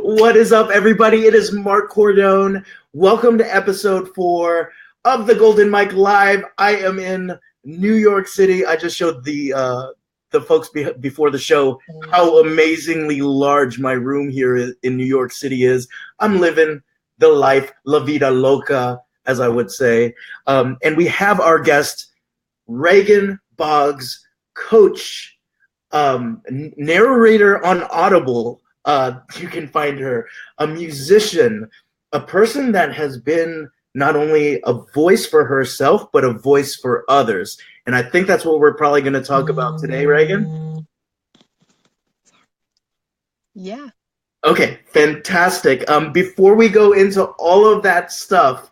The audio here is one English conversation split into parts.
What is up, everybody? It is Mark Cordone. Welcome to episode 4 of the Golden Mike Live. I am in New York City. I just showed the folks before the show how amazingly large my room here in New York City is. I'm living the life, la vida loca, as I would say. And we have our guest, Reagan Boggs, coach, narrator on Audible. You can find her, a musician, a person that has been not only a voice for herself, but a voice for others. And I think that's what we're probably going to talk about today, Reagan. Yeah. Okay, fantastic. Before we go into all of that stuff,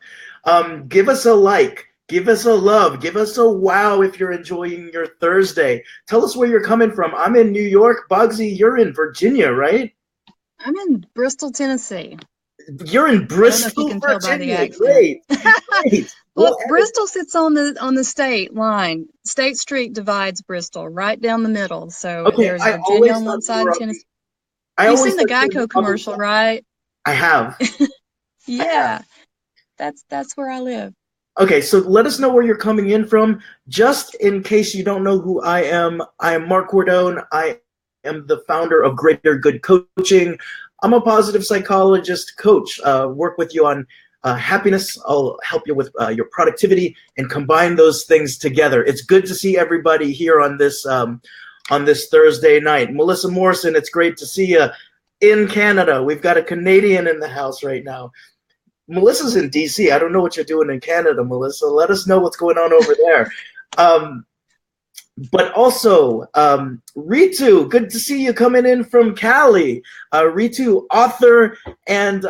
give us a like, give us a love, give us a wow if you're enjoying your Thursday. Tell us where you're coming from. I'm in New York. Boggsy, you're in Virginia, right? I'm in Bristol, Tennessee. You're in I don't know if you Bristol, can tell by the Virginia. accent. Great, great. Well, Well, Bristol sits on the state line. State Street divides Bristol right down the middle. So okay. there's Virginia on one side, Tennessee. I You've always seen the thought you were on the Geico other commercial, side. right? I have. I have. Yeah. That's where I live. Okay, so let us know where you're coming in from. Just in case you don't know who I am Mark Cordone. I am the founder of Greater Good Coaching. I'm a positive psychologist coach. Work with you on happiness. I'll help you with your productivity and combine those things together. It's good to see everybody here on this Thursday night. Melissa Morrison, it's great to see you in Canada. We've got a Canadian in the house right now. Melissa's in DC. I don't know what you're doing in Canada, Melissa. Let us know what's going on over there. But also, Ritu, good to see you coming in from Cali. Ritu, author and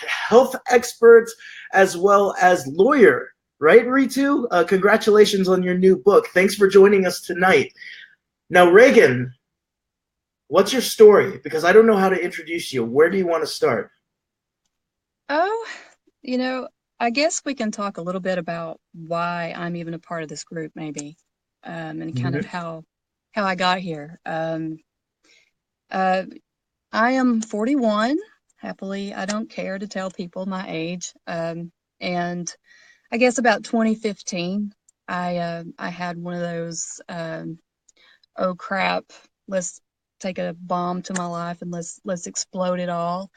health expert, as well as lawyer, right, Ritu? Congratulations on your new book. Thanks for joining us tonight. Now, Reagan, what's your story? Because I don't know how to introduce you. Where do you want to start? Oh, I guess we can talk a little bit about why I'm even a part of this group, maybe, and kind of Mm-hmm. how I got here. Uh, I am 41. Happily, I don't care to tell people my age. And I guess about 2015, I had one of those oh crap, let's take a bomb to my life and let's explode it all.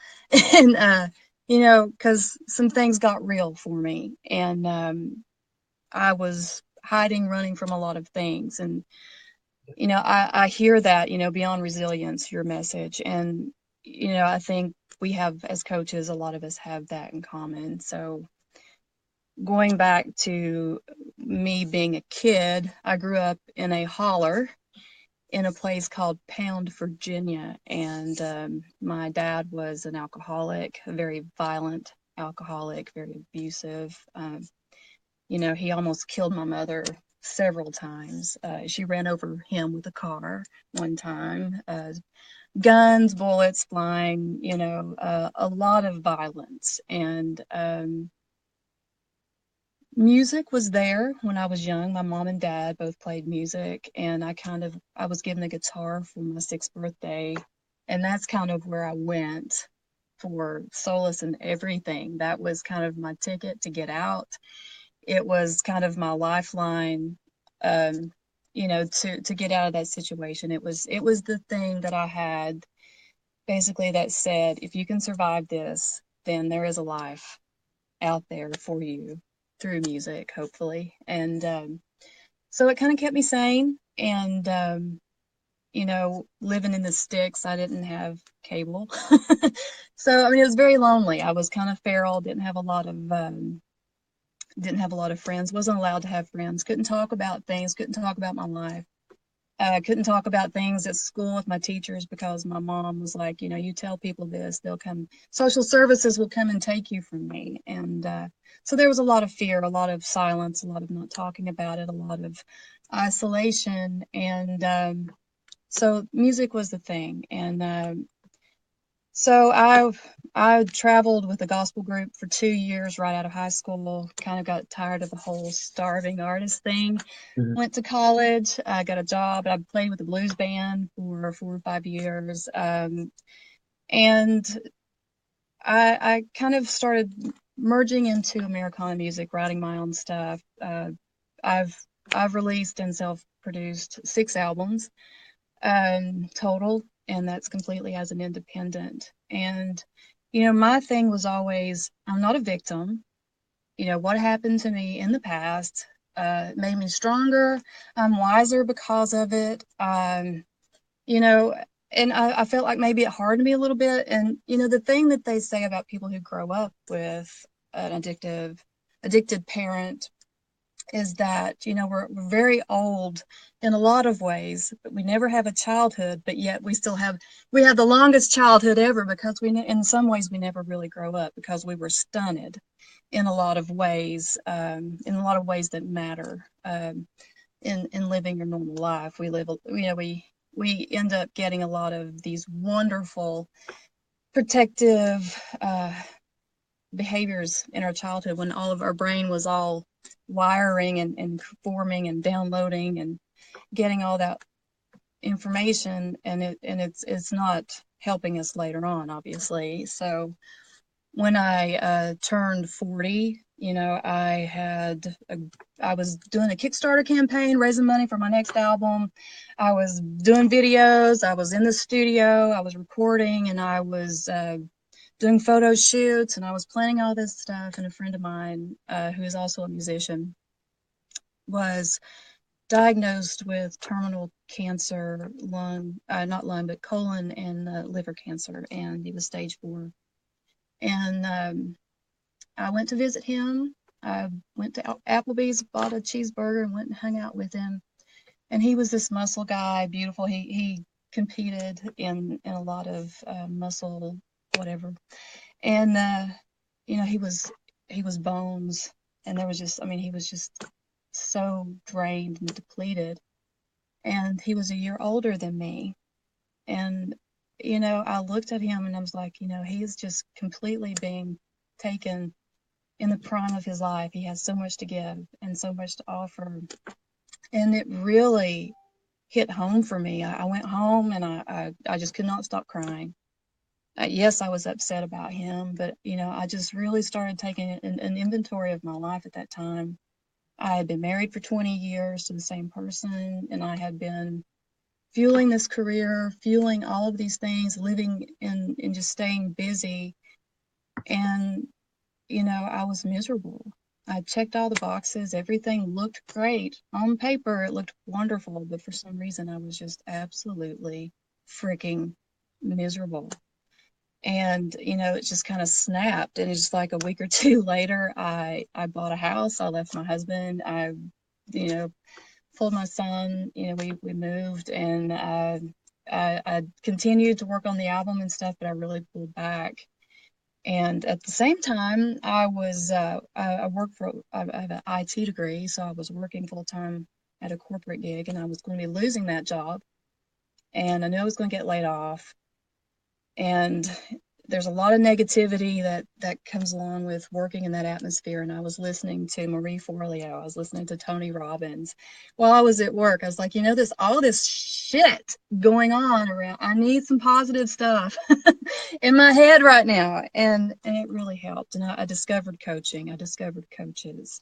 And because some things got real for me, and I was hiding, running from a lot of things, and I hear that, beyond resilience, your message. And, I think we have, as coaches, a lot of us have that in common. So going back to me being a kid, I grew up in a holler in a place called Pound, Virginia. And my dad was an alcoholic, a very violent alcoholic, very abusive. He almost killed my mother several times. She ran over him with a car one time. Guns, bullets flying, a lot of violence. And music was there when I was young. My mom and dad both played music, and I was given a guitar for my 6th birthday. And that's kind of where I went for solace and everything. That was kind of my ticket to get out. It was kind of my lifeline, to get out of that situation. It was the thing that I had basically that said, if you can survive this, then there is a life out there for you through music, hopefully. And so it kind of kept me sane. And living in the sticks, I didn't have cable. So I mean, it was very lonely. I was kind of feral, didn't have a lot of friends, wasn't allowed to have friends, couldn't talk about things, couldn't talk about my life. Couldn't talk about things at school with my teachers because my mom was like, you tell people this, they'll come, social services will come and take you from me. And so there was a lot of fear, a lot of silence, a lot of not talking about it, a lot of isolation. And so music was the thing. And So I traveled with a gospel group for 2 years right out of high school. Kind of got tired of the whole starving artist thing. Mhm. Went to college. I got a job. I played with a blues band for 4 or 5 years, and I kind of started merging into Americana music, writing my own stuff. I've I've released and self-produced 6 albums total, and that's completely as an independent. And my thing was always, I'm not a victim. What happened to me in the past made me stronger. I'm wiser because of it. You know, and I felt like maybe it hardened me a little bit. And the thing that they say about people who grow up with an addicted parent is that we're very old in a lot of ways, but we never have a childhood, but yet we have the longest childhood ever, because in some ways we never really grow up because we were stunted in a lot of ways that matter, in living your normal life. We end up getting a lot of these wonderful protective behaviors in our childhood, when all of our brain was all wiring and forming and downloading and getting all that information, and it's not helping us later on, obviously. So when I turned 40, I was doing a Kickstarter campaign, raising money for my next album. I was doing videos. I was in the studio. I was recording, and I was doing photo shoots, and I was planning all this stuff. And a friend of mine, who is also a musician, was diagnosed with terminal cancer, not lung, but colon and liver cancer, and he was stage 4. And I went to visit him. I went to Applebee's, bought a cheeseburger, and went and hung out with him. And he was this muscle guy, beautiful. He competed in a lot of muscle, whatever. And he was bones, and there was just, I mean, he was just so drained and depleted. And he was a year older than me. And I looked at him and I was like, he is just completely being taken in the prime of his life. He has so much to give and so much to offer. And it really hit home for me. I went home, and I just could not stop crying. Yes, I was upset about him, but I just really started taking an inventory of my life at that time. I had been married for 20 years to the same person, and I had been fueling this career, fueling all of these things, living in just staying busy. And I was miserable. I checked all the boxes. Everything looked great. On paper, it looked wonderful, but for some reason, I was just absolutely freaking miserable. And it just kind of snapped. And it's just like a week or two later, I bought a house. I left my husband. I you know pulled my son. We moved, and I continued to work on the album and stuff, but I really pulled back. And at the same time, I worked I have an IT degree, so I was working full time at a corporate gig, and I was going to be losing that job, and I knew I was going to get laid off. And there's a lot of negativity that comes along with working in that atmosphere. And I was listening to Marie Forleo. I was listening to Tony Robbins while I was at work. I was like, this all this shit going on around. I need some positive stuff in my head right now. And it really helped. And I discovered coaching. I discovered coaches.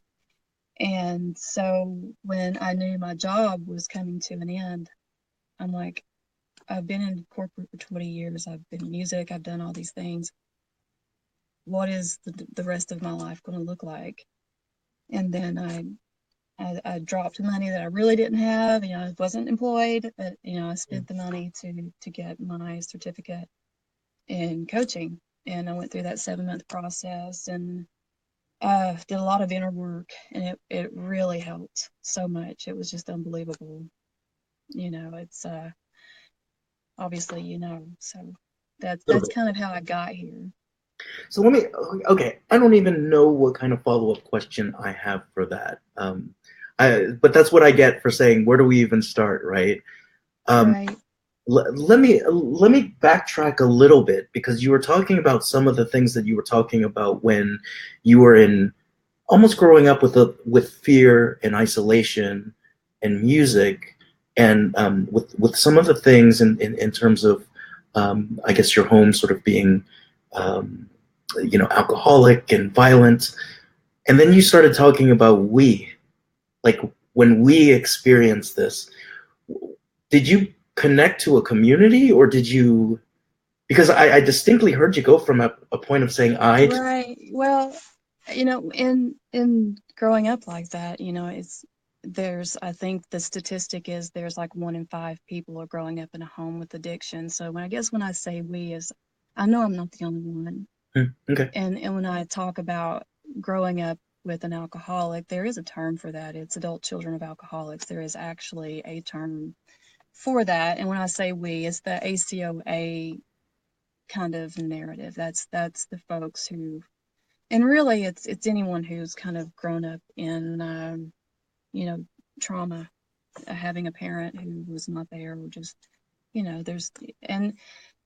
And so when I knew my job was coming to an end, I'm like, I've been in corporate for 20 years. I've been in music. I've done all these things. What is the rest of my life going to look like? And then I dropped money that I really didn't have. I wasn't employed, but I spent the money to get my certificate in coaching. And I went through that 7-month process, and did a lot of inner work, and it really helped so much. It was just unbelievable. It's obviously, so that's kind of how I got here. So let me, okay, I don't even know what kind of follow-up question I have for that. But that's what I get for saying, where do we even start, right? Um, Right. Let me backtrack a little bit because you were talking about some of the things that you were talking about when you were in almost growing up with fear and isolation and music and with some of the things in terms of I guess your home sort of being um, alcoholic and violent, and then you started talking about like when we experienced this, did you connect to a community or did you, because I distinctly heard you go from a point of saying I to, Right. Well, in growing up like that, it's there's I think the statistic is there's like 1 in 5 people are growing up in a home with addiction. So when I say we is I know I'm not the only one. okay. And when I talk about growing up with an alcoholic, there is a term for that. It's adult children of alcoholics. There is actually a term for that. And when I say we, it's the ACOA kind of narrative. That's the folks who, and really it's anyone who's kind of grown up in you know trauma, having a parent who was not there, or just there's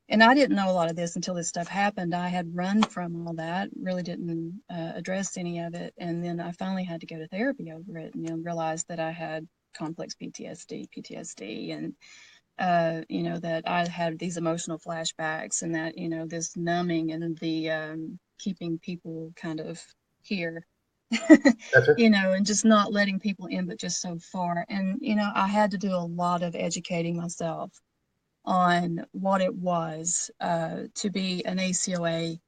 and I didn't know a lot of this until this stuff happened. I had run from all that, really didn't address any of it, and then I finally had to go to therapy over it, and realized that I had complex PTSD, and that I had these emotional flashbacks, and that this numbing and the keeping people kind of here, That's it. and just not letting people in, but just so far. And I had to do a lot of educating myself on what it was to be an ACOA.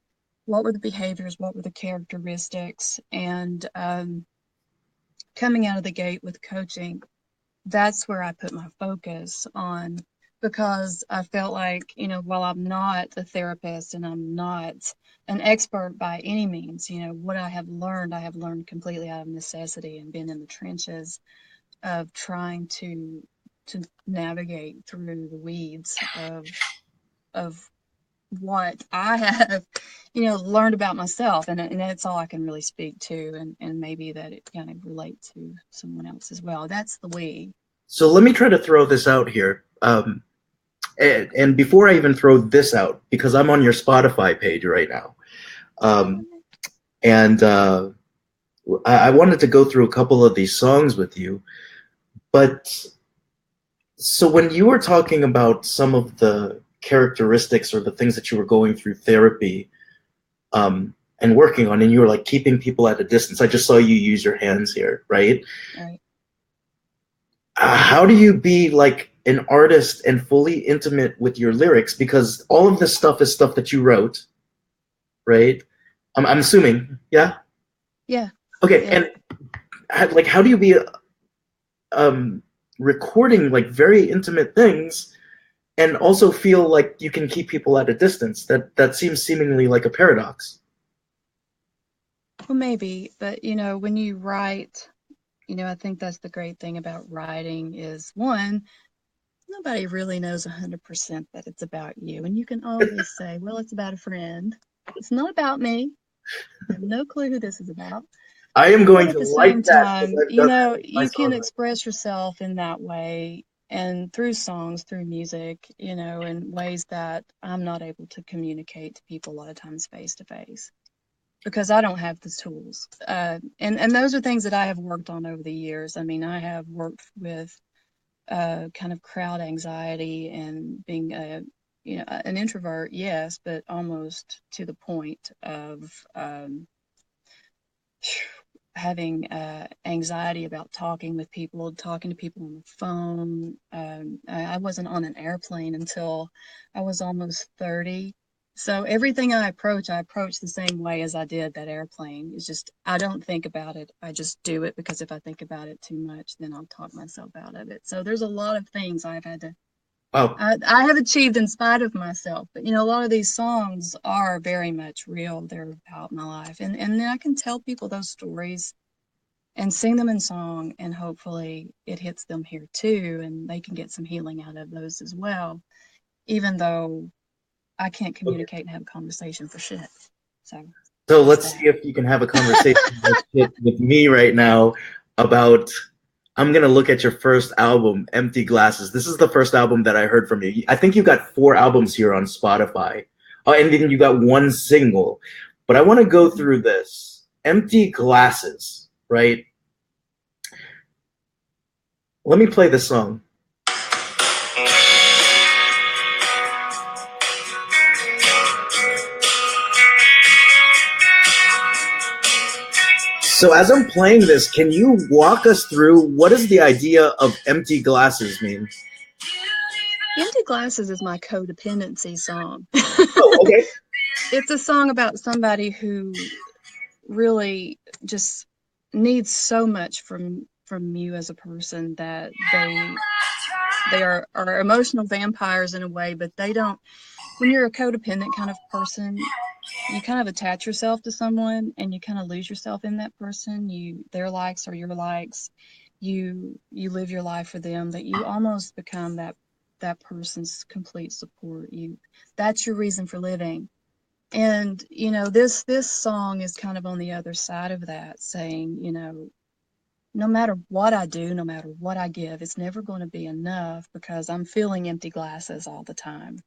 What were the behaviors? What were the characteristics? And coming out of the gate with coaching, that's where I put my focus on, because I felt like, while I'm not a therapist and I'm not an expert by any means, what I have learned completely out of necessity and been in the trenches of trying to navigate through the weeds of what I have, learned about myself, and that's all I can really speak to, and maybe that it kind of relate to someone else as well. That's the we. So let me try to throw this out here. And before I even throw this out, because I'm on your Spotify page right now, um, and I wanted to go through a couple of these songs with you. But so when you were talking about some of the characteristics or the things that you were going through therapy and working on, and you were like keeping people at a distance, I just saw you use your hands here, right? Right. How do you be like an artist and fully intimate with your lyrics? Because all of this stuff is stuff that you wrote, right? I'm assuming, yeah. Yeah. Okay, Yeah. and like, how do you be um, recording like very intimate things and also feel like you can keep people at a distance? That seems seemingly like a paradox. Well, maybe, but when you write, I think that's the great thing about writing is, one, nobody really knows 100% that it's about you, and you can always say, well, it's about a friend. It's not about me. I have no clue who this is about. I am But going at to the like same that because time, I've done that with my you can songwriting. express yourself in that way, and through songs, through music, in ways that I'm not able to communicate to people a lot of times face to face, because I don't have the tools. And those are things that I have worked on over the years. I mean, I have worked with kind of crowd anxiety and being an introvert, yes, but almost to the point of having anxiety about talking to people on the phone. I wasn't on an airplane until I was almost 30. So everything I approach the same way as I did that airplane. It's just, I don't think about it. I just do it, because if I think about it too much, then I'll talk myself out of it. So there's a lot of things Wow. I have achieved in spite of myself. But a lot of these songs are very much real. They're about my life, and then I can tell people those stories and sing them in song, and hopefully it hits them here too, and they can get some healing out of those as well, even though I can't Okay. communicate and have a conversation for shit. So So that's let's see that. if you can have a conversation with me right now about I'm gonna look at your first album, Empty Glasses. This is the first album that I heard from you. I think you got 4 albums here on Spotify. Oh, and then you got one single. But I want to go through this. Empty Glasses, right? Let me play the song. So as I'm playing this, can you walk us through what does the idea of empty glasses mean? Empty Glasses is my codependency song. Oh, okay. It's a song about somebody who really just needs so much from you as a person that they are emotional vampires in a way, but they don't. When you're a codependent kind of person, you kind of attach yourself to someone and you kind of lose yourself in that person. Their likes are your likes. You live your life for them, that you almost become that person's complete support. That's your reason for living. And this song is kind of on the other side of that, saying, no matter what I do, no matter what I give, it's never going to be enough because I'm filling empty glasses all the time.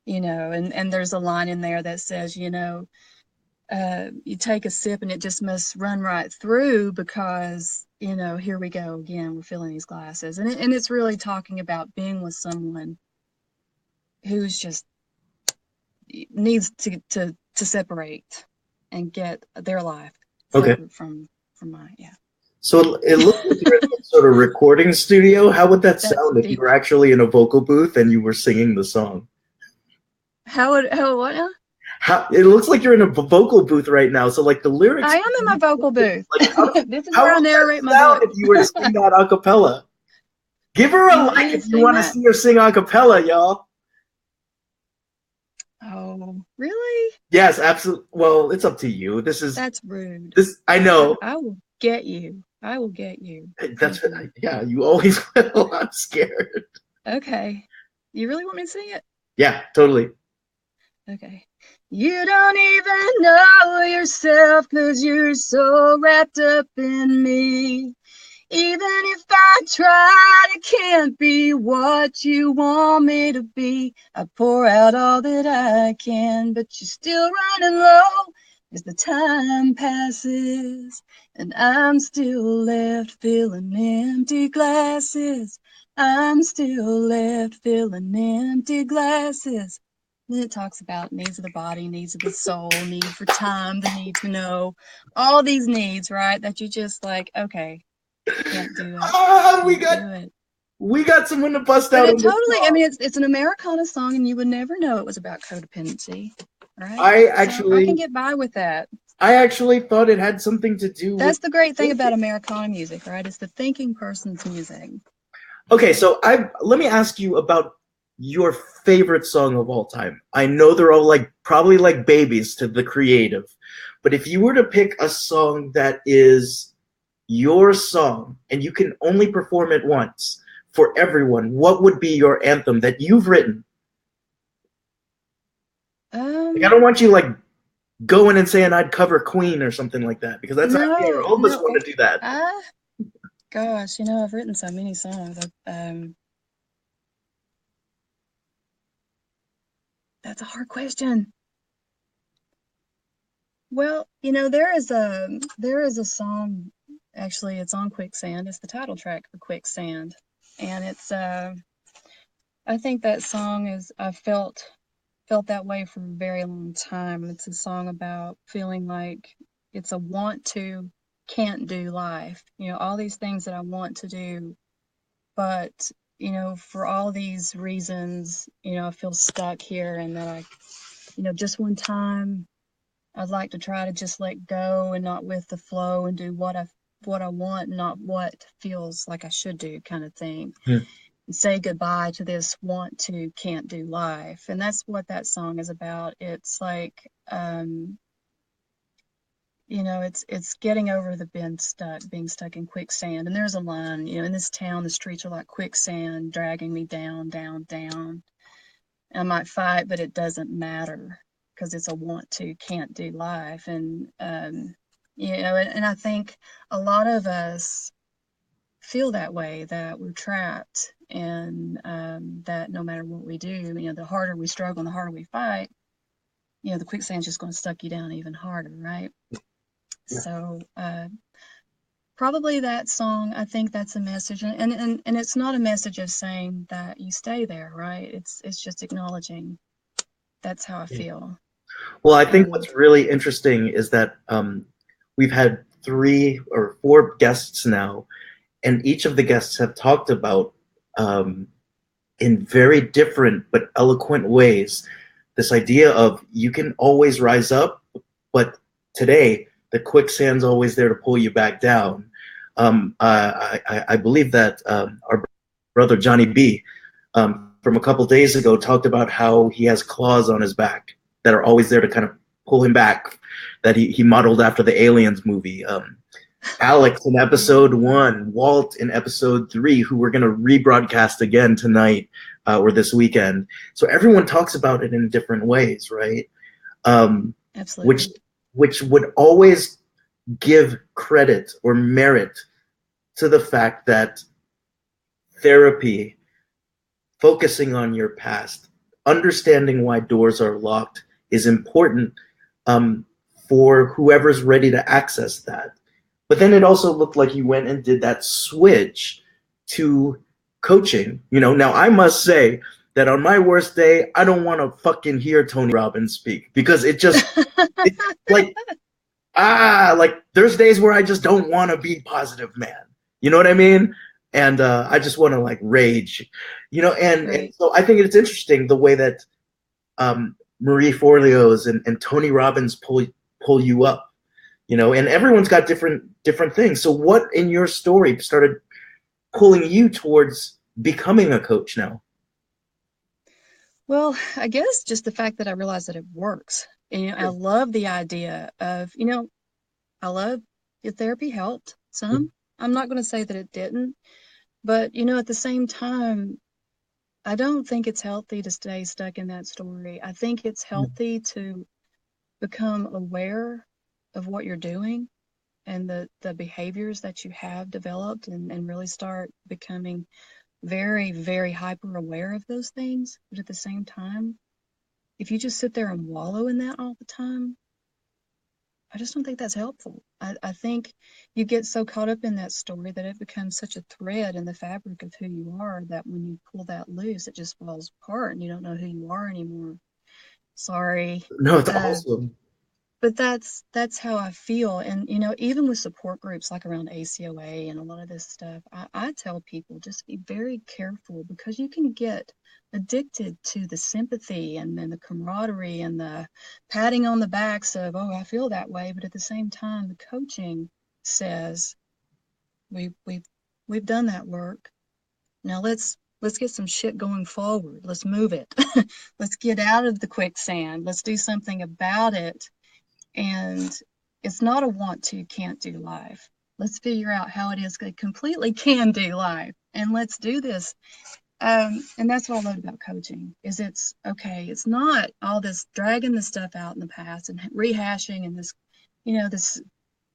And there's a line in there that says, you take a sip and it just must run right through because, here we go again, we're filling these glasses. And it's really talking about being with someone who's just needs to separate and get their life separate Okay. from mine. Yeah. So it looks like you're in some sort of recording studio. How would that That's sound if you deep. were actually in a vocal booth and you were singing the song? How what now? It looks like you're in a vocal booth right now. So like the lyrics, I am in my vocal booth. like This is how where I would that narrate my sound book. if you were to sing that a cappella? Give her a You want like me to if you sing want to that? see her sing a cappella, y'all. Oh, really? Yes, absolutely. Well, it's up to you. That's rude. I know. I will get you. I will get you. That's Thank you. yeah, you always will. I'm scared. Okay. You really want me to sing it? Yeah, totally. Okay. You don't even know yourself 'cause you're so wrapped up in me. Even if I try, I can't be what you want me to be. I pour out all that I can, but you're still running low as the time passes. And I'm still left filling empty glasses. I'm still left filling empty glasses. Then it talks about needs of the body, needs of the soul, need for time, the need to know, all these needs, right? That you just like, okay, can't do it. Ah, Can't do it. we got someone to bust But out it on this totally, I song. mean, it's an Americana song, and you would never know it was about codependency, right? I So I can actually get by with that. I actually thought it had something to do with. That's the great thing about Americana music, right? It's the thinking person's music. Okay, so I let me ask you about your favorite song of all time. I know they're all like probably like babies to the creative, but if you were to pick a song that is your song and you can only perform it once for everyone, what would be your anthem that you've written? Like, I don't want you like going and saying I'd cover Queen or something like that because that's all of us No. want to do that. Gosh, I've written so many songs. That's a hard question. Well, there is a song. Actually, it's on Quicksand. It's the title track for Quicksand, and it's I think that song is I felt that way for a very long time. It's a song about feeling like it's a want to, can't do life. All these things that I want to do, but for all these reasons, I feel stuck here, and that just one time I'd like to try to just let go and not with the flow and do what I want, not what feels like I should do, kind of thing. Hmm. And say goodbye to this want to, can't do life. And that's what that song is about. It's like, it's getting over the being stuck in quicksand. And there's a line, in this town, the streets are like quicksand, dragging me down, down, down. I might fight, but it doesn't matter because it's a want to, can't do life. And, and I think a lot of us feel that way, that we're trapped, and that no matter what we do, the harder we struggle and the harder we fight, the quicksand's just going to suck you down even harder, right? Yeah. So probably that song, I think that's a message, and it's not a message of saying that you stay there, right? It's just acknowledging that's how I Yeah. feel. Well, I think And what's really interesting is that we've had 3 or 4 guests now, and each of the guests have talked about, in very different but eloquent ways, this idea of you can always rise up, but today the quicksand's always there to pull you back down. I believe that our brother Johnny B, from a couple days ago, talked about how he has claws on his back that are always there to kind of pull him back, that he modeled after the Aliens movie. Alex in episode 1, Walt in episode 3, who we're going to rebroadcast again tonight or this weekend. So everyone talks about it in different ways, right? Um, which absolutely. which would always give credit or merit to the fact that therapy, focusing on your past, understanding why doors are locked, is important, um, for whoever's ready to access that. But then it also looked like you went and did that switch to coaching. Now I must say that on my worst day, I don't want to fucking hear Tony Robbins speak, because it like like there's days where I just don't want to be positive, man. You know what I mean? And I just want to like rage, and Right. so I think it's interesting the way that Marie Forleo's and Tony Robbins pull you up, and everyone's got different things. So what in your story started pulling you towards becoming a coach now? Well, I guess just the fact that I realized that it works. And I love the idea of, I love your therapy helped some. I'm not going to say that it didn't, but at the same time, I don't think it's healthy to stay stuck in that story. I think it's healthy to become aware of what you're doing and the behaviors that you have developed, and really start becoming very, very hyper aware of those things. But at the same time, if you just sit there and wallow in that all the time, I just don't think that's helpful. I think you get so caught up in that story that it becomes such a thread in the fabric of who you are that when you pull that loose, it just falls apart and you don't know who you are anymore. Sorry. No, it's Uh, awesome. but that's how I feel. And even with support groups like around ACOA and a lot of this stuff, I tell people just be very careful, because you can get addicted to the sympathy and then the camaraderie and the patting on the backs of, oh, I feel that way. But at the same time, the coaching says we've done that work. Now let's get some shit going forward. Let's move it. Let's get out of the quicksand. Let's do something about it. And it's not a want to, can't do life. Let's figure out how it is I completely can do life, and let's do this. And that's what I love about coaching is it's okay. It's not all this dragging the stuff out in the past and rehashing and this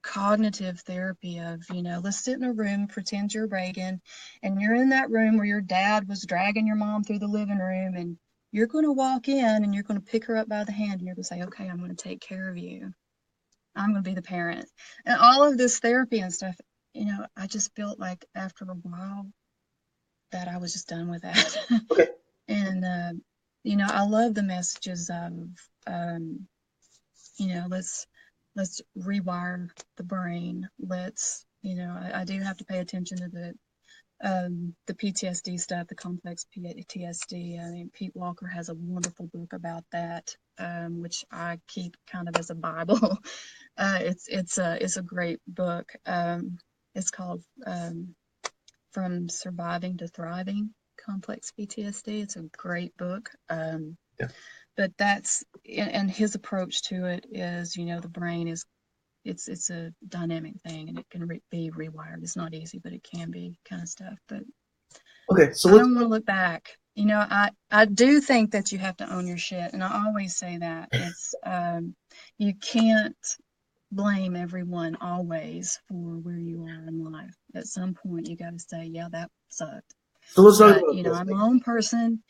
cognitive therapy of, let's sit in a room, pretend you're Reagan, and you're in that room where your dad was dragging your mom through the living room, and you're going to walk in and you're going to pick her up by the hand and you're going to say, okay, I'm going to take care of you. I'm going to be the parent. And all of this therapy and stuff, I just felt like after a while that I was just done with that. Okay. And, I love the messages of, um, let's rewire the brain. I do have to pay attention to the PTSD stuff, the complex PTSD. I mean, Pete Walker has a wonderful book about that, which I keep kind of as a Bible. It's a great book. It's called From Surviving to Thriving: Complex PTSD. It's a great book. Yeah. But and his approach to it is, the brain is it's a dynamic thing, and it can be rewired. It's not easy, but it can be, kind of stuff. But Okay. So I let's. don't want to look back. I do think that you have to own your shit, and I always say that. You can't blame everyone always for where you are in life. At some point, you got to say, yeah, that sucked. So let's talk But, about this. I'm my own person,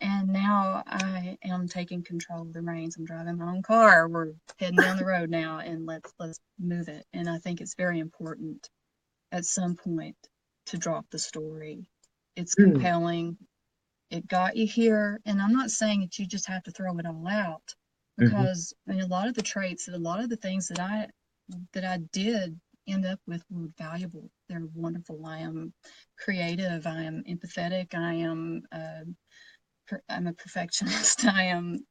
and now I am taking control of the reins. I'm driving my own car. We're heading down the road now, and let's move it. And I think it's very important at some point to drop the story. It's Hmm. compelling. It got you here, and I'm not saying that you just have to throw it all out, Mhm. because I mean, a lot of the traits, a lot of the things that I did end up with were valuable. They're wonderful. I am creative. I am empathetic. I'm a perfectionist. I am,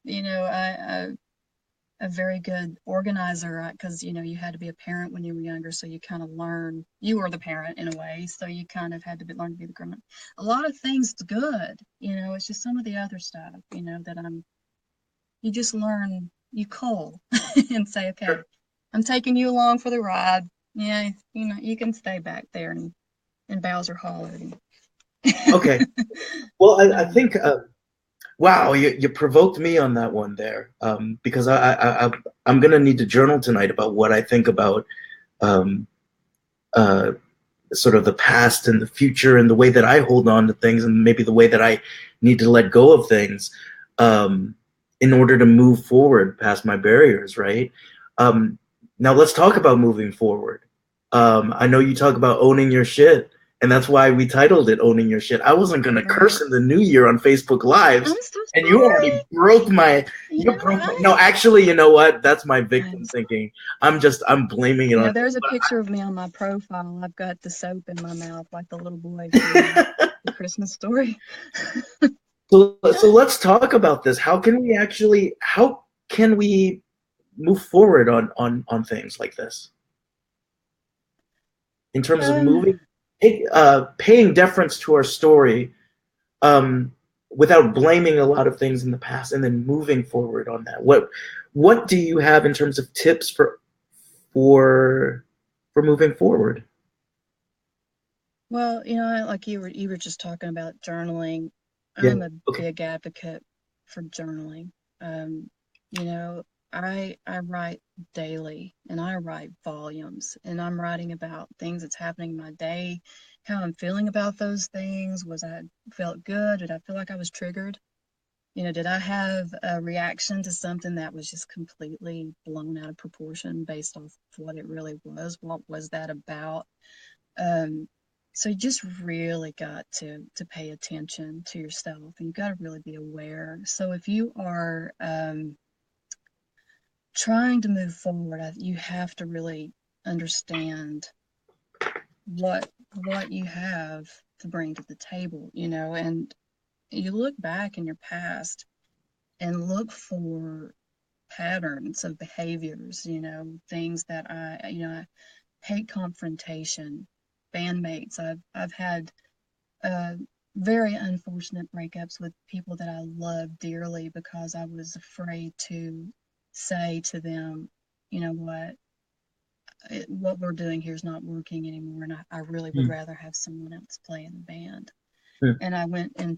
a very good organizer, because you had to be a parent when you were younger, so you kind of learn. You were the parent in a way, so you kind of had to learn to be the grown up. A lot of things good. It's just some of the other stuff. That I'm. You just learn. You cull and say, okay, I'm taking you along for the ride. Yeah, you can stay back there in Bowser Hall. Okay. Well, I um, think wow, you provoked me on that one there, because I'm gonna need to journal tonight about what I think about um, uh, sort of the past and the future and the way that I hold on to things and maybe the way that I need to let go of things um, in order to move forward past my barriers, right? Um, Now let's talk about moving forward. I know you talk about owning your shit, and that's why we titled it "Owning Your Shit." I wasn't gonna curse right. in the new year on Facebook Lives, I'm so and you already sorry. broke my. You You know, broke my. I No, actually, you know what? That's my I'm victim thinking. I'm blaming it on There's a picture of me on my profile. I've got the soap in my mouth like the little boy from you. the Christmas story. So let's talk about this. How can we move forward on things like this in terms of Um, paying deference to our story, um, without blaming a lot of things in the past and then moving forward on that? What do you have in terms of tips for for moving forward? well, like you were just talking about journaling. Yeah. I'm a Okay. big advocate for journaling. Um, you know, I write daily, and I write volumes, and I'm writing about things that's happening in my day, how I'm feeling about those things. Was I felt good? Did I feel like I was triggered? Did I have a reaction to something that was just completely blown out of proportion based off what it really was? What was that about? Um, so you just really got to pay attention to yourself, and you got to really be aware. So if you are trying to move forward, you have to really understand what you have to bring to the table, and you look back in your past and look for patterns of behaviors, things that I hate confrontation, bandmates. I've had uh, very unfortunate breakups with people that I love dearly because I was afraid to say to them, you know what we're doing here is not working anymore, and I really would Hmm. rather have someone else play in the band. Hmm. And I went in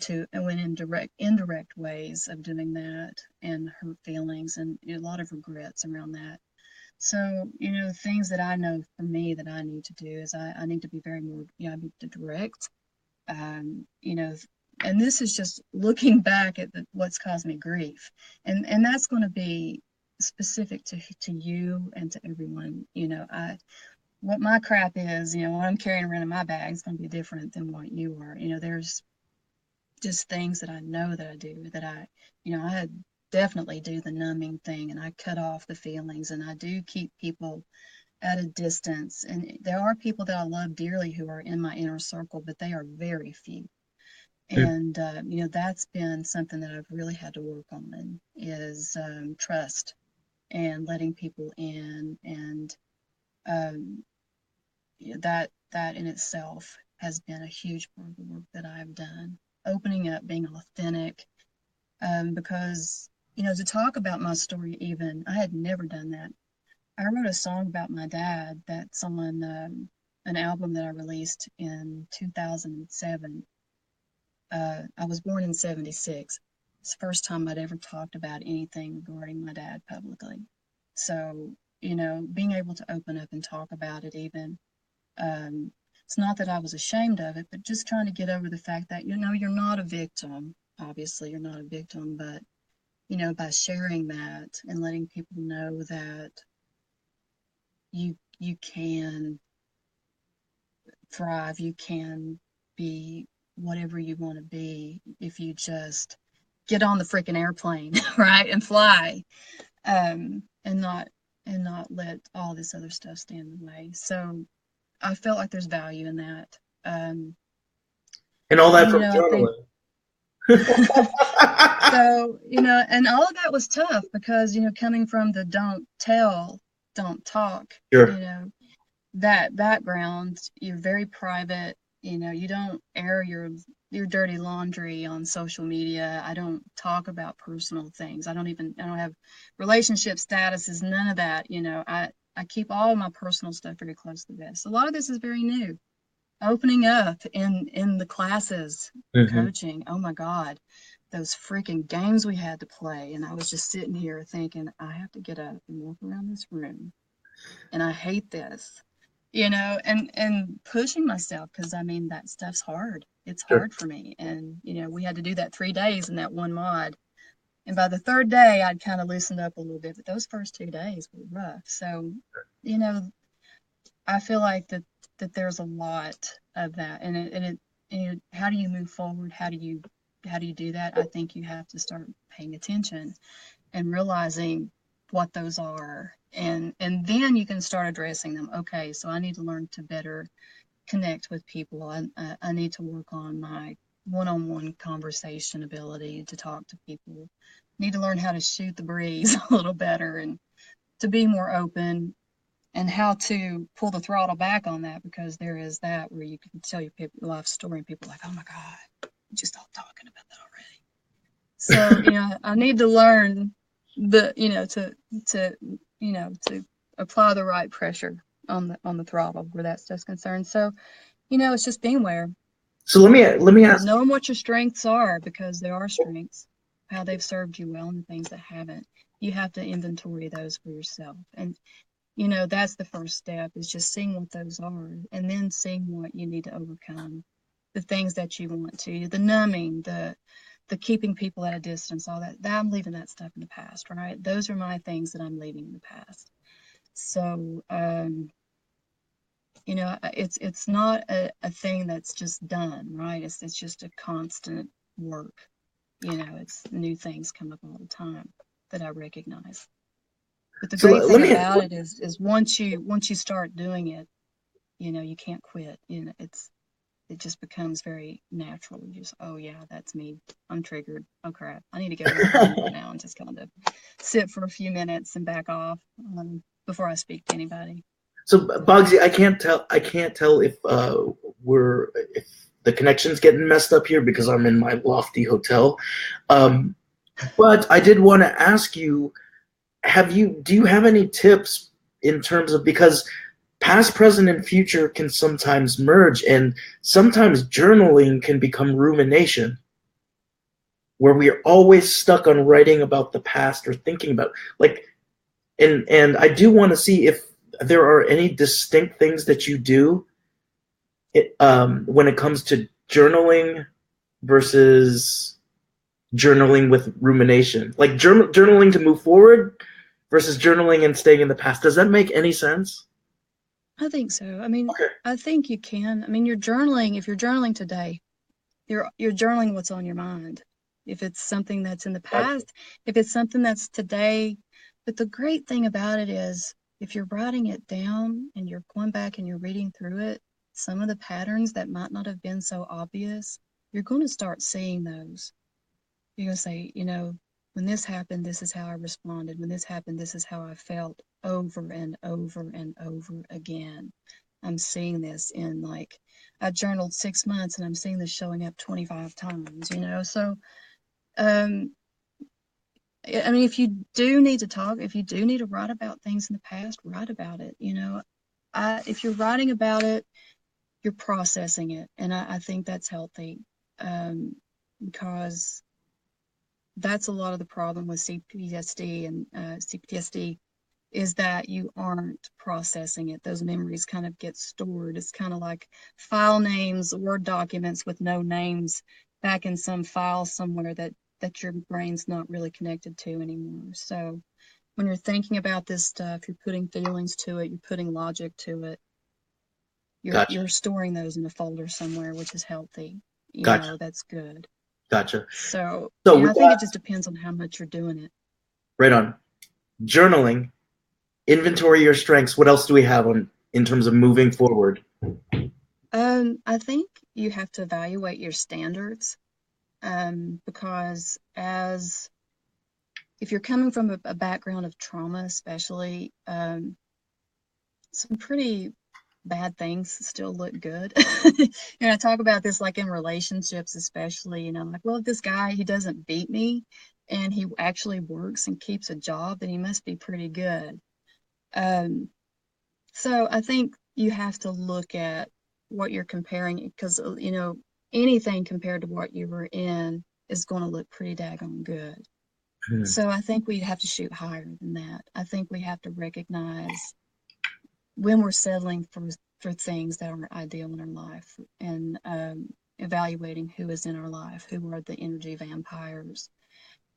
indirect ways of doing that, and hurt feelings, and a lot of regrets around that. So, things that I know for me that I need to do is I need to be very more, I need to direct, um, you know, and this is just looking back at what's caused me grief. And that's going to be specific to you and to everyone. What my crap is, what I'm carrying around in my bag is going to be different than what you are. There's just things that I know that I do that I definitely do the numbing thing, and I cut off the feelings, and I do keep people at a distance. And there are people that I love dearly who are in my inner circle, but they are very few. Hmm. And that's been something that I've really had to work on, is trust and letting people in, and um, that in itself has been a huge part of the work that I've done. Opening up, being authentic, because to talk about my story, even I had never done that. I wrote a song about my dad that's on an album that I released in 2007. I was born in 76. It's the first time I'd ever talked about anything regarding my dad publicly. So, being able to open up and talk about it even. It's not that I was ashamed of it, but just trying to get over the fact that, you're not a victim. Obviously, you're not a victim, but, by sharing that and letting people know that you can thrive, you can be whatever you want to be if you just get on the freaking airplane, right, and fly, and not let all this other stuff stand in the way. So I felt like there's value in that. And all that And from I think journaling. so, and all of that was tough because, coming from the don't tell, don't talk, Sure. that background, you're very private, you don't air your dirty laundry on social media. I don't talk about personal things. I don't have relationship statuses, none of that. I keep all of my personal stuff very close to the vest. A lot of this is very new. Opening up in the classes, Hmm. coaching. Oh my God, those freaking games we had to play. And I was just sitting here thinking, I have to get up and walk around this room. And I hate this, and pushing myself because that stuff's hard. It's Sure. hard for me. And, we had to do that 3 days in that one mod. And by the third day, I'd kind of loosened up a little bit, but those first 2 days were rough. So, you know, I feel like that there's a lot of that, and how do you move forward? How do you do that? I think you have to start paying attention and realizing what those are, and then you can start addressing them. Okay, so I need to learn to better connect with people. I need to work on my one-on-one conversation ability to talk to people. I need to learn how to shoot the breeze a little better and to be more open, and how to pull the throttle back on that, because there is that where you can tell your life story and people are like, oh my God, you stop talking about that already. So, I need to learn to apply the right pressure on the throttle where that stuff's concerned. So, it's just being aware, So let me ask. knowing what your strengths are, because there are strengths, how they've served you well, and the things that haven't. You have to inventory those for yourself. And that's the first step, is just seeing what those are, and then seeing what you need to overcome, the things that you want to, the numbing, the keeping people at a distance, all that I'm leaving that stuff in the past, right? Those are my things that I'm leaving in the past. So, it's not a thing that's just done, right? It's just a constant work. It's new things come up all the time that I recognize. But the So great let thing me. about it is once you start doing it, you can't quit. It just becomes very natural. You just, oh yeah, that's me. I'm triggered. Oh crap, I need to go to the room right now and just kind of sit for a few minutes and back off, before I speak to anybody. So So Boggsy, I can't tell. I can't tell if the connection's getting messed up here because I'm in my lofty hotel. Um, but I did want to ask you: do you have any tips in terms of, because past, present, and future can sometimes merge, and sometimes journaling can become rumination, where we are always stuck on writing about the past or thinking about, like, and I do want to see if there are any distinct things that you do when it comes to journaling versus journaling with rumination, like journaling to move forward versus journaling and staying in the past. Does that make any sense? I think so. Okay. I think you can. You're journaling. If you're journaling today, you're journaling what's on your mind. If it's something that's in the Gotcha. past, if it's something that's today. But the great thing about it is, if you're writing it down and you're going back and you're reading through it, some of the patterns that might not have been so obvious, you're going to start seeing those. You're going to say, when this happened, this is how I responded. When this happened, this is how I felt, over and over and over again. I'm seeing this in, like, I journaled 6 months and I'm seeing this showing up 25 times. So, if you do need to talk, if you do need to write about things in the past, write about it. If you're writing about it, you're processing it. And I think that's healthy, because that's a lot of the problem with CPTSD, and CPTSD is that you aren't processing it. Those memories kind of get stored. It's kind of like file names, Word documents with no names back in some file somewhere that your brain's not really connected to anymore. So when you're thinking about this stuff, you're putting feelings to it, you're putting logic to it. Gotcha. You're storing those in a folder somewhere, which is healthy. Gotcha. That's good. Gotcha. So, So and we I think got it just depends on how much you're doing it. right on journaling, inventory your strengths. What else do we have on in terms of moving forward? I think you have to evaluate your standards, because if you're coming from a background of trauma, especially, some pretty bad things still look good. I talk about this like in relationships, especially, like, well, if this guy, he doesn't beat me and he actually works and keeps a job, then he must be pretty good. Um, so I think you have to look at what you're comparing because, anything compared to what you were in is going to look pretty daggone good. Hmm. So I think we have to shoot higher than that. I think we have to recognize when we're settling for things that aren't ideal in our life and evaluating who is in our life, who are the energy vampires,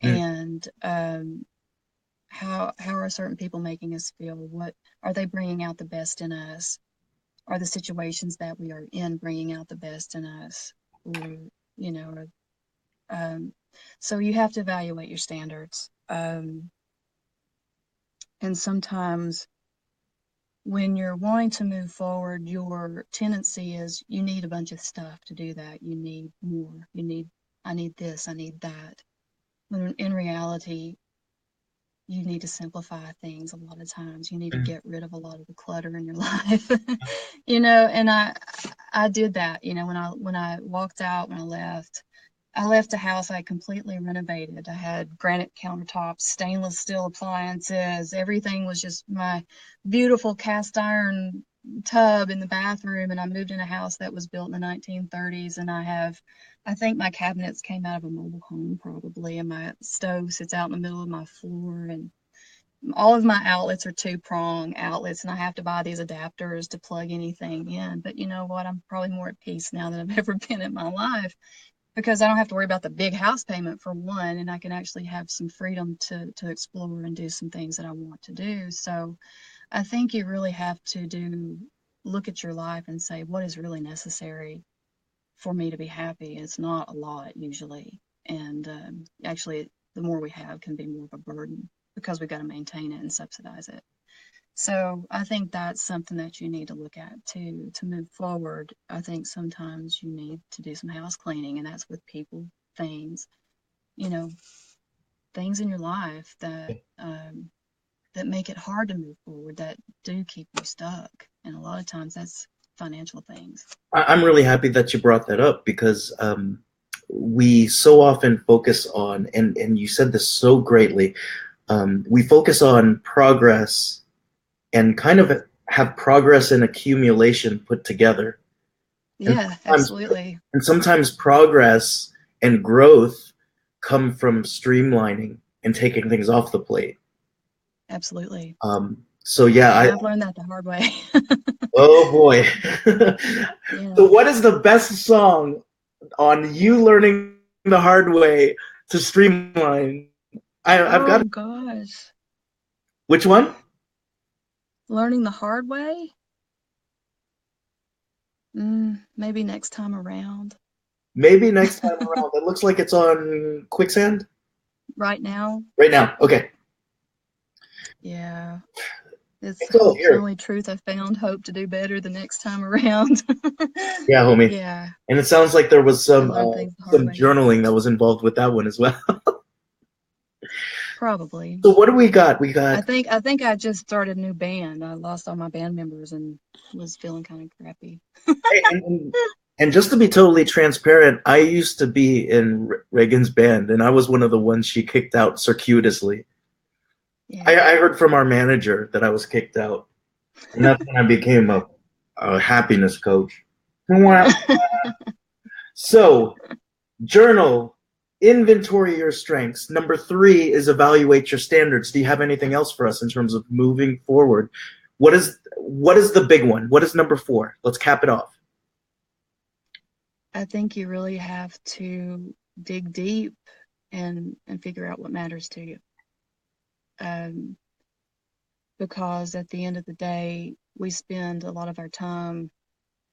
Hmm. and how are certain people making us feel? What are they bringing out the best in us? Are the situations that we are in bringing out the best in us? Or, you know, or, so you have to evaluate your standards. And sometimes when you're wanting to move forward, your tendency is you need a bunch of stuff to do that. You need more. I need this, I need that. When in reality, you need to simplify things a lot of times. You need to get rid of a lot of the clutter in your life. And I did that, when I walked out, when I left a house I completely renovated. I had granite countertops, stainless steel appliances. Everything was just my beautiful cast iron tub in the bathroom. And I moved in a house that was built in the 1930s. And I think my cabinets came out of a mobile home probably. And my stove sits out in the middle of my floor. And all of my outlets are two-prong outlets. And I have to buy these adapters to plug anything in. But you know what? I'm probably more at peace now than I've ever been in my life, because I don't have to worry about the big house payment for one, and I can actually have some freedom to explore and do some things that I want to do. So I think you really have to look at your life and say, what is really necessary for me to be happy? It's not a lot usually. And actually, the more we have can be more of a burden because we've got to maintain it and subsidize it. So I think that's something that you need to look at to move forward. I think sometimes you need to do some house cleaning, and that's with people, things, you know, things in your life that make it hard to move forward, that do keep you stuck. And a lot of times that's financial things. I'm really happy that you brought that up because we so often focus on, and you said this so greatly, we focus on progress and kind of have progress and accumulation put together. And Yeah, sometimes, absolutely. and sometimes progress and growth come from streamlining and taking things off the plate. Absolutely. So yeah, And I've learned that the hard way. oh boy. Yeah. So what is the best song on you learning the hard way to streamline? I've got Oh gosh. which one? Learning the hard way? Maybe next time around. Maybe next time around. It looks like it's on Quicksand Right now, right now. Okay, yeah. It's it's all hope. The here. only truth I found. Hope to do better the next time around. Yeah, homie. Yeah, And it sounds like there was I learned things the hard some way. journaling that was involved with that one as well. Probably. So what do we got? We got I think I just started a new band. I lost all my band members and was feeling kind of crappy. and just to be totally transparent, I used to be in Reagan's band, and I was one of the ones she kicked out circuitously. Yeah. I heard from our manager that I was kicked out, and that's when I became a happiness coach. So, journal, inventory your strengths. Number 3 is evaluate your standards. Do you have anything else for us in terms of moving forward? What is the big one? What is number 4? Let's cap it off. I think you really have to dig deep and figure out what matters to you. Um, because at the end of the day, we spend a lot of our time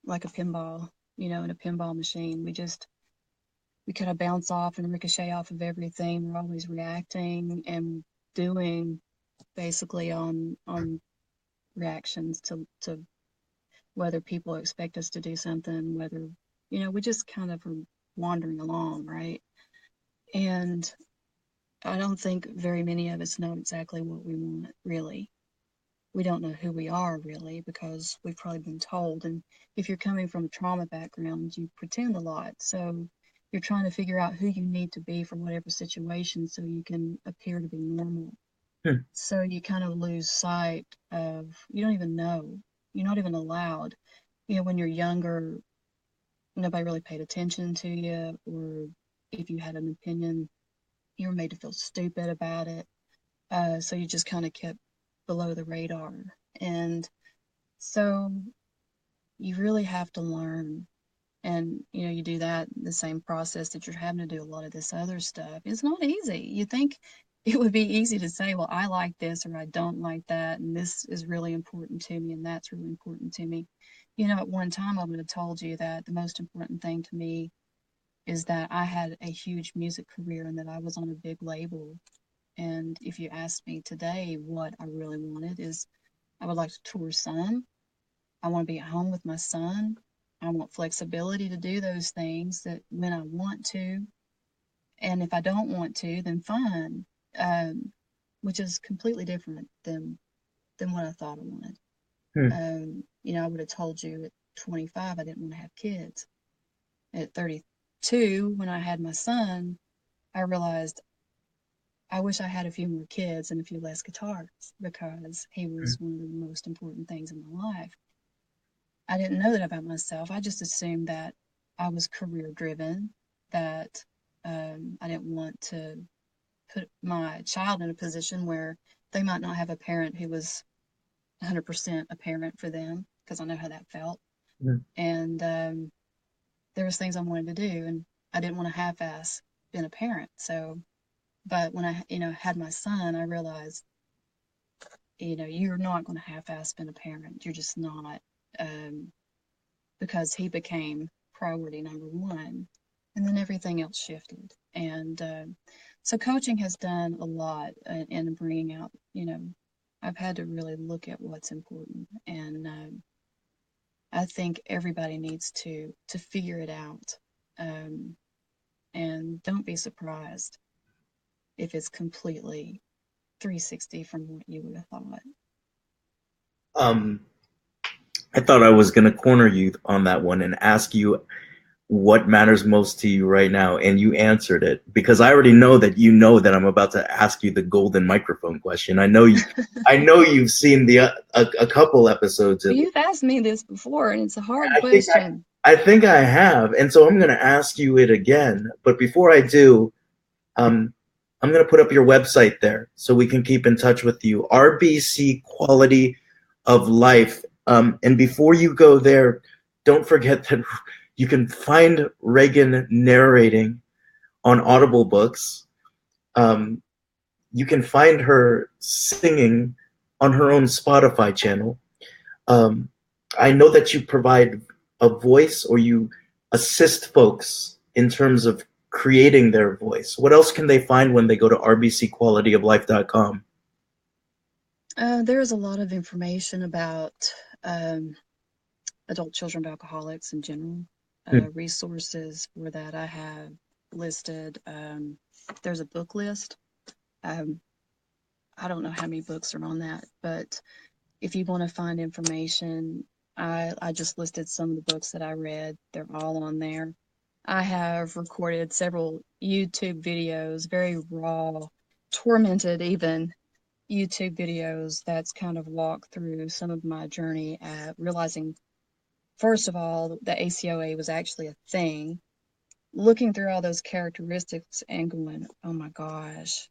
like a pinball, in a pinball machine. We kind of bounce off and ricochet off of everything. We're always reacting and doing basically on reactions to whether people expect us to do something, whether we just kind of are wandering along, right? And I don't think very many of us know exactly what we want, really. We don't know who we are, really, because we've probably been told. And if you're coming from a trauma background, you pretend a lot. So you're trying to figure out who you need to be for whatever situation so you can appear to be normal. Hmm. So you kind of lose sight of, you don't even know. You're not even allowed. When you're younger, nobody really paid attention to you, or if you had an opinion, you were made to feel stupid about it. So you just kind of kept below the radar. And so you really have to learn. And, you do that, the same process that you're having to do a lot of this other stuff. It's not easy. You think it would be easy to say, well, I like this or I don't like that. And this is really important to me and that's really important to me. At one time, I would have told you that the most important thing to me is that I had a huge music career and that I was on a big label. And if you ask me today what I really wanted is I would like to tour some. I want to be at home with my son. I want flexibility to do those things that when I want to. And if I don't want to, then fine. Which is completely different than what I thought I wanted. Hmm. I would have told you at 25 I didn't want to have kids. At 32, when I had my son, I realized I wish I had a few more kids and a few less guitars because he was one of the most important things in my life. I didn't know that about myself. I just assumed that I was career driven, that I didn't want to put my child in a position where they might not have a parent who was 100% a parent for them, because I know how that felt. Hmm. And there was things I wanted to do, and I didn't want to half-ass being a parent. So, but when I, had my son, I realized, you're not going to half-ass being a parent. You're just not. Um, because he became priority number one. And then everything else shifted. And so coaching has done a lot in bringing out, I've had to really look at what's important. And I think everybody needs to figure it out. Um, and don't be surprised if it's completely 360 from what you would have thought. Um, I thought I was going to corner you on that one and ask you what matters most to you right now, and you answered it because I already know that I'm about to ask you the golden microphone question. I know you've seen a couple episodes Well, of it. you've asked me this before, and it's a hard I think question. I think I have, and so I'm going to ask you it again. But before I do, um, I'm going to put up your website there so we can keep in touch with you. RBC Quality of Life. And before you go there, don't forget that you can find Reagan narrating on Audible books. You can find her singing on her own Spotify channel. Um, I know that you provide a voice or you assist folks in terms of creating their voice. What else can they find when they go to rbcqualityoflife.com? There is a lot of information about um, adult children of alcoholics in general. Hmm. Resources for that I have listed. There's a book list. Um, I don't know how many books are on that, but if you want to find information, I just listed some of the books that I read. They're all on there. I have recorded several YouTube videos, very raw, tormented even YouTube videos that's kind of walk through some of my journey at realizing, first of all, the ACOA was actually a thing, looking through all those characteristics and going, oh my gosh,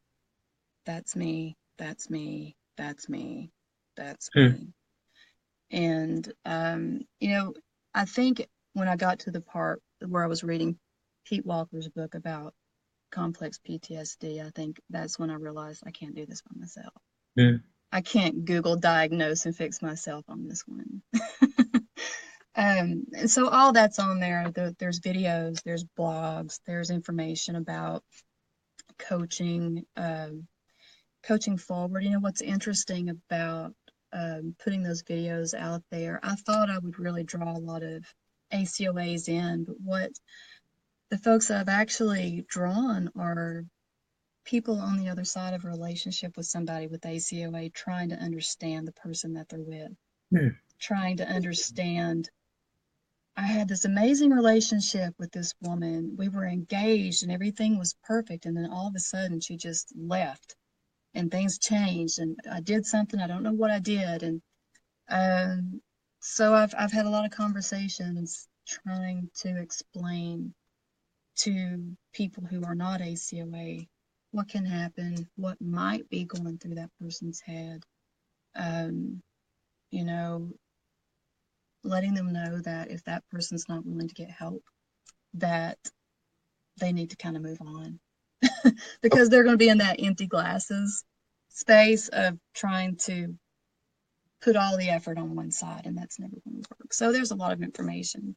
that's me, that's me, that's me, that's Hmm. me. And, I think when I got to the part where I was reading Pete Walker's book about complex PTSD, I think that's when I realized I can't do this by myself. Hmm. I can't Google diagnose and fix myself on this one. And so all that's on there. There's videos, there's blogs, there's information about coaching, coaching forward. What's interesting about putting those videos out there, I thought I would really draw a lot of ACOAs in, but what the folks that I've actually drawn are people on the other side of a relationship with somebody with ACOA trying to understand the person that they're with, Hmm. trying to understand. I had this amazing relationship with this woman. We were engaged and everything was perfect. And then all of a sudden she just left and things changed and I did something. I don't know what I did. And um, so I've had a lot of conversations trying to explain to people who are not ACOA what can happen, what might be going through that person's head. Um, you know, letting them know that if that person's not willing to get help, that they need to kind of move on because they're going to be in that empty glasses space of trying to put all the effort on one side, and that's never going to work. So there's a lot of information.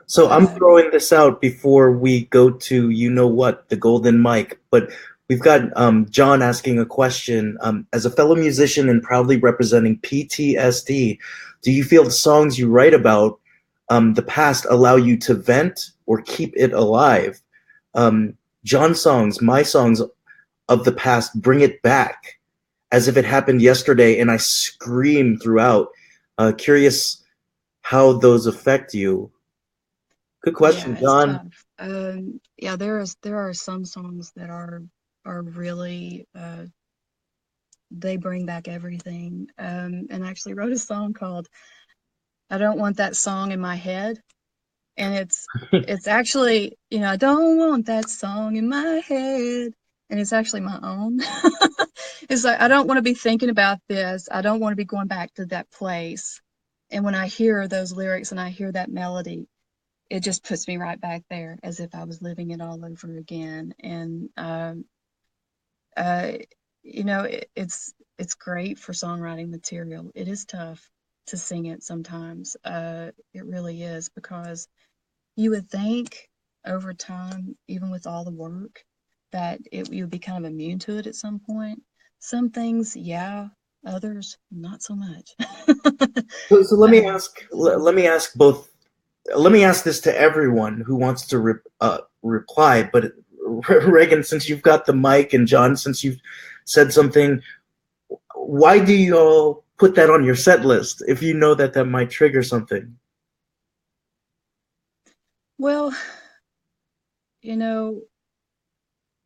So I'm Um, throwing this out before we go to you know what, the golden mic, but we've got John asking a question. As a fellow musician and proudly representing PTSD, do you feel the songs you write about the past allow you to vent or keep it alive? John's songs, my songs of the past bring it back as if it happened yesterday, and I scream throughout. Curious how those affect you. Good yeah, question, it's John. tough. Yeah, there are some songs that are really they bring back everything. And I actually wrote a song called "I Don't Want That Song in My Head," and it's actually, I don't want that song in my head, and it's actually my own. It's like I don't want to be thinking about this. I don't want to be going back to that place. And when I hear those lyrics and I hear that melody, it just puts me right back there as if I was living it all over again. And uh, it's great for songwriting material. It is tough to sing it sometimes. It really is because you would think over time, even with all the work, that you would be kind of immune to it at some point. Some things, yeah, others not so much. So let me ask. So Let me ask both. Let me ask this to everyone who wants to reply. But Reagan, since you've got the mic, and John, since you've said something, why do you all put that on your set list if you know that that might trigger something? well, you know,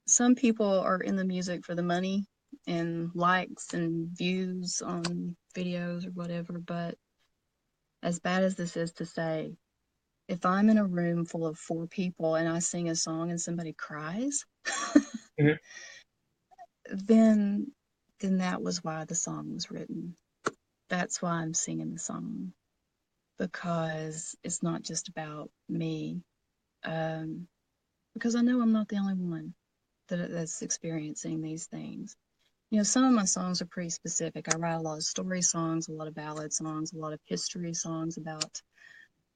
some people are in the music for the money and likes and views on videos or whatever, but as bad as this is to say, if I'm in a room full of four people and I sing a song and somebody cries, Mhm. then then that was why the song was written. That's why I'm singing the song because it's not just about me. Um, because I know I'm not the only one that's experiencing these things. Some of my songs are pretty specific. I write a lot of story songs, a lot of ballad songs, a lot of history songs about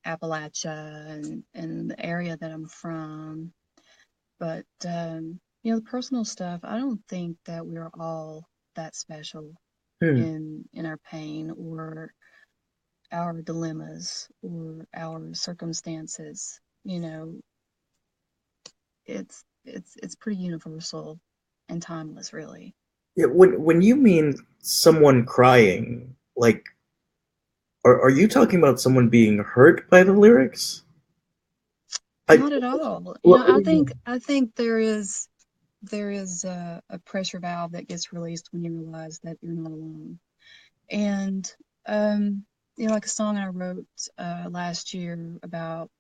Appalachia and the area that I'm from. But the personal stuff, I don't think that we're all that special Hmm. in our pain or our dilemmas or our circumstances. It's pretty universal and timeless, really. Yeah, when you mean someone crying, like, are you talking about someone being hurt by the lyrics? I Not at all. what do you mean? I think there is a pressure valve that gets released when you realize that you're not alone. And like a song I wrote last year about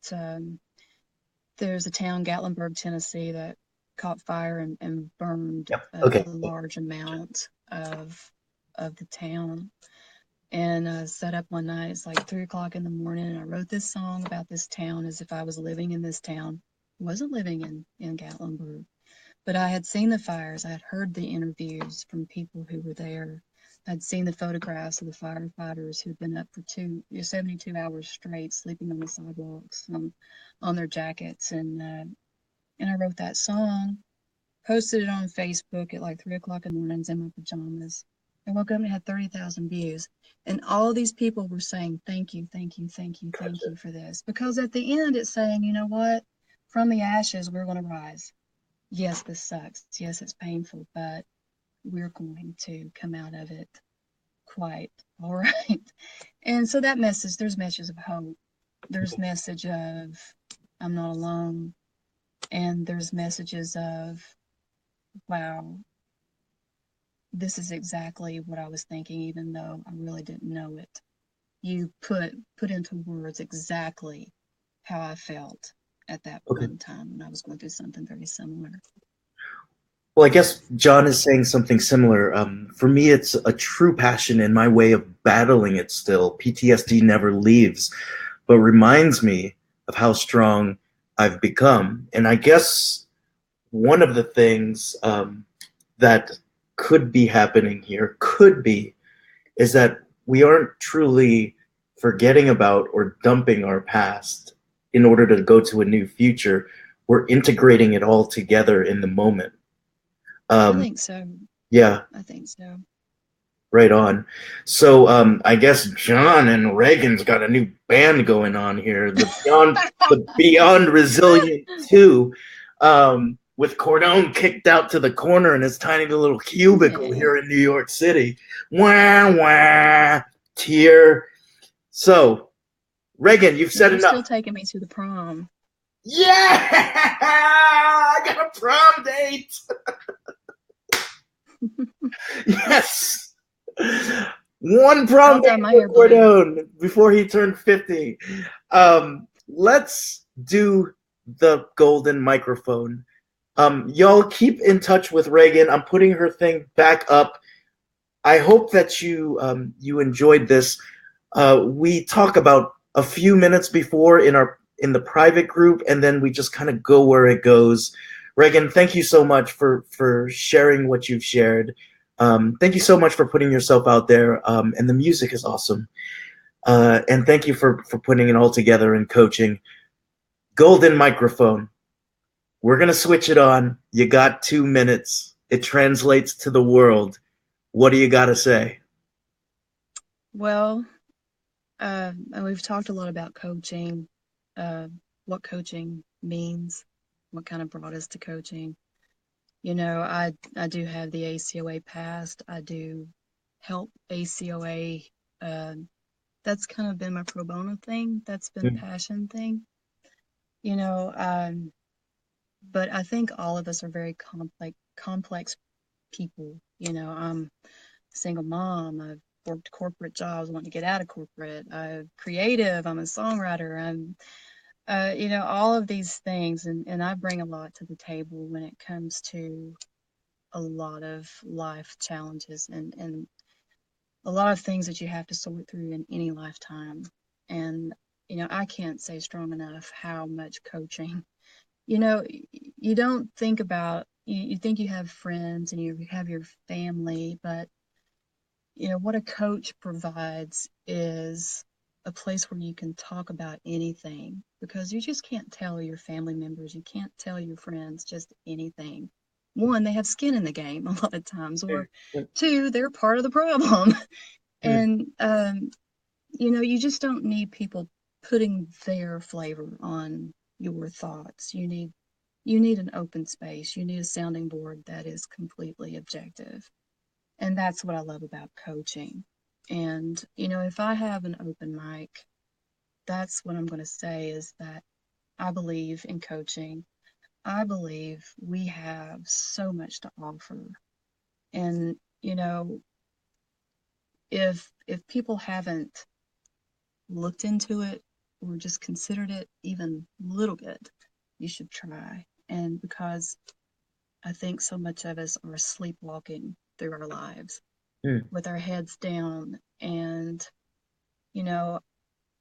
there's a town, Gatlinburg, Tennessee, that caught fire and burned Yep. a Okay. large amount of the town. And I sat up one night. It's like 3 o'clock in the morning, and I wrote this song about this town as if I was living in this town. I wasn't living in Gatlinburg, but I had seen the fires. I had heard the interviews from people who were there. I'd seen the photographs of the firefighters who'd been up for 72 hours straight, sleeping on the sidewalks, on their jackets, and I wrote that song, posted it on Facebook at like 3 o'clock in the morning in my pajamas. I woke up and it had 30,000 views. And all these people were saying, thank you, thank you, thank you, thank you for this. Because at the end, it's saying, you know what? From the ashes, we're going to rise. Yes, this sucks. Yes, it's painful, but we're going to come out of it quite all right. And so that message, there's messages of hope. There's message of I'm not alone. And there's messages of, wow, this is exactly what I was thinking, even though I really didn't know it. You put into words exactly how I felt at that Okay. point in time when I was going through something very similar. Well, I guess John is saying something similar. For me, it's a true passion in my way of battling it still. PTSD never leaves, but reminds me of how strong I've become. And I guess one of the things that could be happening here, could be, is that we aren't truly forgetting about or dumping our past in order to go to a new future. We're integrating it all together in the moment. I Um, think so. yeah, I think so. right on. So I guess John and Reagan's got a new band going on here. The Beyond Resilient 2, with Cordone kicked out to the corner in his tiny little cubicle Yeah. here in New York City. Wah wah tear. So Reagan, you've But said you're still enough. taking me to the prom. Yeah, I got a prom date. Yes. One I'll prom dye date my for hair blue. Cordone before he turned 50. Let's do the golden microphone. Y'all keep in touch with Reagan. I'm putting her thing back up. I hope that you enjoyed this. We talk about a few minutes before in the private group, and then we just kind of go where it goes. Reagan, thank you so much for sharing what you've shared. Thank you so much for putting yourself out there, and the music is awesome. And thank you for putting it all together and coaching. Golden microphone. We're gonna switch it on. You got 2 minutes. It translates to the world. What do you got to say? Well, and we've talked a lot about coaching, uh, what coaching means, what kind of brought us to coaching. You know, I do have the ACOA past. I do help ACOA. That's kind of been my pro bono thing. That's been a Mm, passion thing. You know, but I think all of us are very complex people. You know, I'm a single mom. I've worked corporate jobs, want to get out of corporate. I'm creative. I'm a songwriter. You know, all of these things, and I bring a lot to the table when it comes to a lot of life challenges and a lot of things that you have to sort through in any lifetime. And, you know, I can't say strong enough how much coaching, you know, you don't think about, you think you have friends and you have your family, but, you know, what a coach provides is a place where you can talk about anything because you just can't tell your family members, you can't tell your friends just anything. One, they have skin in the game a lot of times, or mm, two, they're part of the problem. mm, And, you know, you just don't need people putting their flavor on your thoughts. You need an open space. You need a sounding board that is completely objective. And that's what I love about coaching. And, you know, if I have an open mic, that's what I'm going to say is that I believe in coaching. I believe we have so much to offer. And, you know, if people haven't looked into it or just considered it even a little bit, you should try. And because I think so much of us are sleepwalking through our lives with our heads down. And, you know,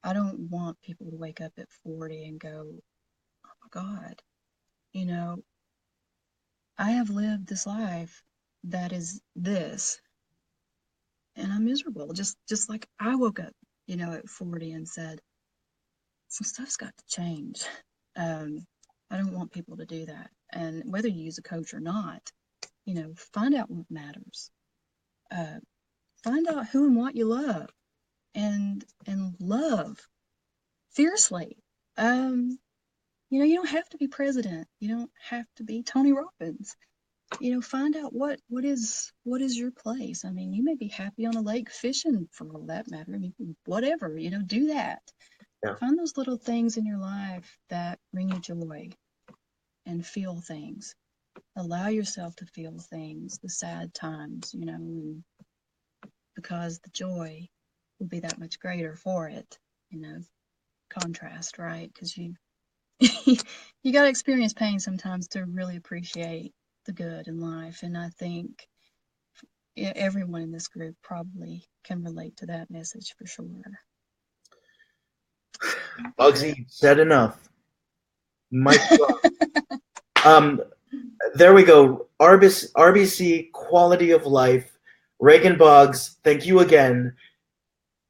I don't want people to wake up at 40 and go, oh my God, you know, I have lived this life that is this, and I'm miserable. Just like I woke up, you know, at 40 and said, some stuff's got to change. I don't want people to do that. And whether you use a coach or not, you know, find out what matters. Find out who and what you love, and love fiercely. You know, you don't have to be president. You don't have to be Tony Robbins. You know, find out what is your place. I mean, you may be happy on a lake fishing, for all that matter. I mean, whatever, you know, do that. Yeah. Find those little things in your life that bring you joy, and feel things. Allow yourself to feel things, the sad times, you know, and because the joy will be that much greater for it, you know. Contrast, right? Because you you got to experience pain sometimes to really appreciate the good in life. And I think everyone in this group probably can relate to that message for sure. Boggsy said enough. Mike. There we go. RBC Quality of Life. Reagan Boggs, thank you again.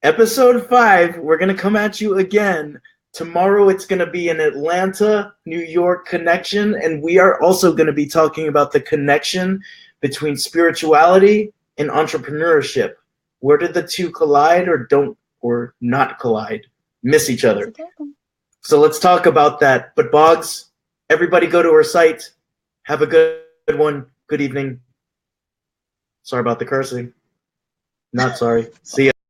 Episode 5, we're going to come at you again. Tomorrow it's going to be an Atlanta, New York connection, and we are also going to be talking about the connection between spirituality and entrepreneurship. Where did the two collide or not collide? Miss each other. So let's talk about that. But Boggs, everybody go to her site. Have a good one. Good evening. Sorry about the cursing. Not sorry. See ya.